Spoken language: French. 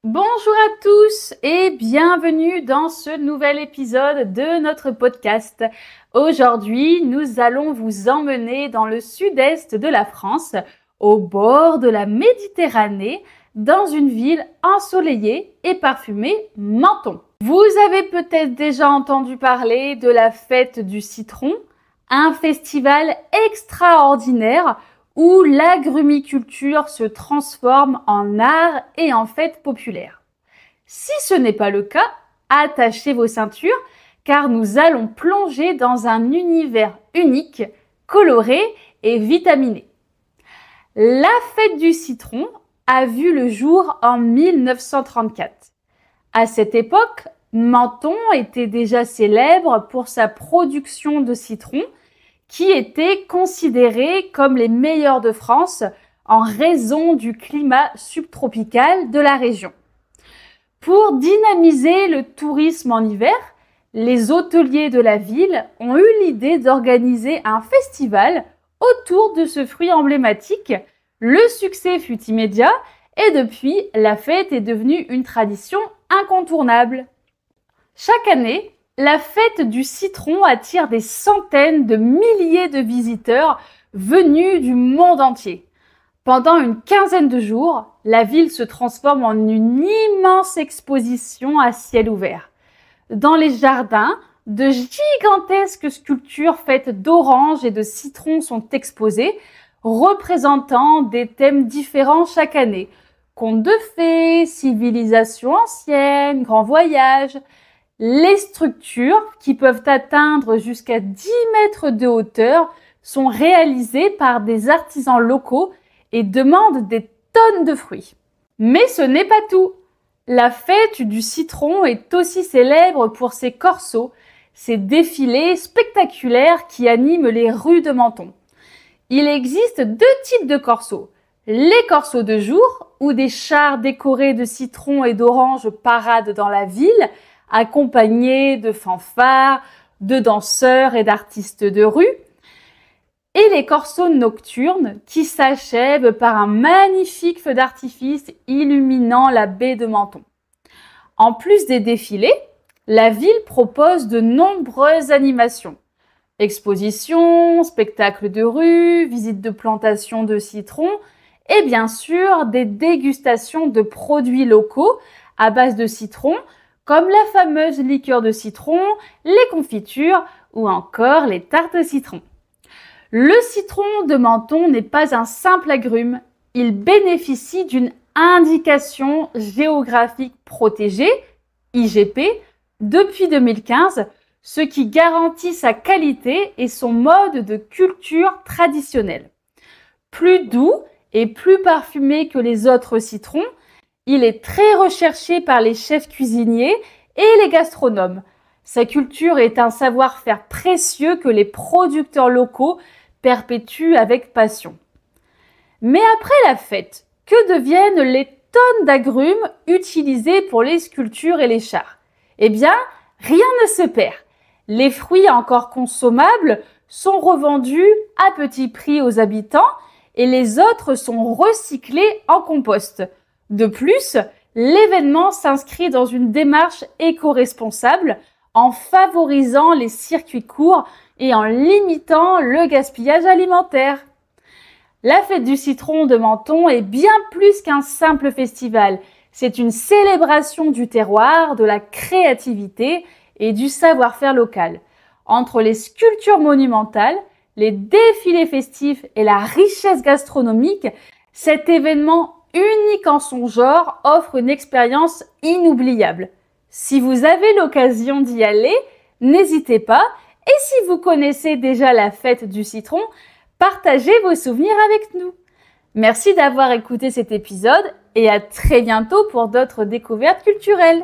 Bonjour à tous et bienvenue dans ce nouvel épisode de notre podcast. Aujourd'hui, nous allons vous emmener dans le sud-est de la France, au bord de la Méditerranée, dans une ville ensoleillée et parfumée, Menton. Vous avez peut-être déjà entendu parler de la fête du citron, un festival extraordinaire où l'agrumiculture se transforme en art et en fête populaire. Si ce n'est pas le cas, attachez vos ceintures car nous allons plonger dans un univers unique, coloré et vitaminé. La fête du citron a vu le jour en 1934. À cette époque, Menton était déjà célèbre pour sa production de citron qui étaient considérés comme les meilleurs de France en raison du climat subtropical de la région. Pour dynamiser le tourisme en hiver, les hôteliers de la ville ont eu l'idée d'organiser un festival autour de ce fruit emblématique. Le succès fut immédiat et depuis, la fête est devenue une tradition incontournable. Chaque année, la fête du citron attire des centaines de milliers de visiteurs venus du monde entier. Pendant une quinzaine de jours, la ville se transforme en une immense exposition à ciel ouvert. Dans les jardins, de gigantesques sculptures faites d'oranges et de citrons sont exposées, représentant des thèmes différents chaque année. Contes de fées, civilisation ancienne, grands voyages. Les structures, qui peuvent atteindre jusqu'à 10 mètres de hauteur, sont réalisées par des artisans locaux et demandent des tonnes de fruits. Mais ce n'est pas tout. La fête du citron est aussi célèbre pour ses corsos, ces défilés spectaculaires qui animent les rues de Menton. Il existe deux types de corsos. Les corsos de jour, où des chars décorés de citrons et d'oranges paradent dans la ville, accompagnés de fanfares, de danseurs et d'artistes de rue, et les corsos nocturnes qui s'achèvent par un magnifique feu d'artifice illuminant la baie de Menton. En plus des défilés, la ville propose de nombreuses animations. Expositions, spectacles de rue, visites de plantations de citrons et bien sûr des dégustations de produits locaux à base de citron comme la fameuse liqueur de citron, les confitures ou encore les tartes au citron. Le citron de Menton n'est pas un simple agrume, il bénéficie d'une indication géographique protégée, IGP, depuis 2015, ce qui garantit sa qualité et son mode de culture traditionnel. Plus doux et plus parfumé que les autres citrons, il est très recherché par les chefs cuisiniers et les gastronomes. Sa culture est un savoir-faire précieux que les producteurs locaux perpétuent avec passion. Mais après la fête, que deviennent les tonnes d'agrumes utilisés pour les sculptures et les chars? Eh bien, rien ne se perd. Les fruits encore consommables sont revendus à petit prix aux habitants et les autres sont recyclés en compost. De plus, l'événement s'inscrit dans une démarche éco-responsable en favorisant les circuits courts et en limitant le gaspillage alimentaire. La fête du citron de Menton est bien plus qu'un simple festival. C'est une célébration du terroir, de la créativité et du savoir-faire local. Entre les sculptures monumentales, les défilés festifs et la richesse gastronomique, cet événement unique en son genre offre une expérience inoubliable. Si vous avez l'occasion d'y aller, n'hésitez pas. Et si vous connaissez déjà la fête du citron, partagez vos souvenirs avec nous. Merci d'avoir écouté cet épisode et à très bientôt pour d'autres découvertes culturelles.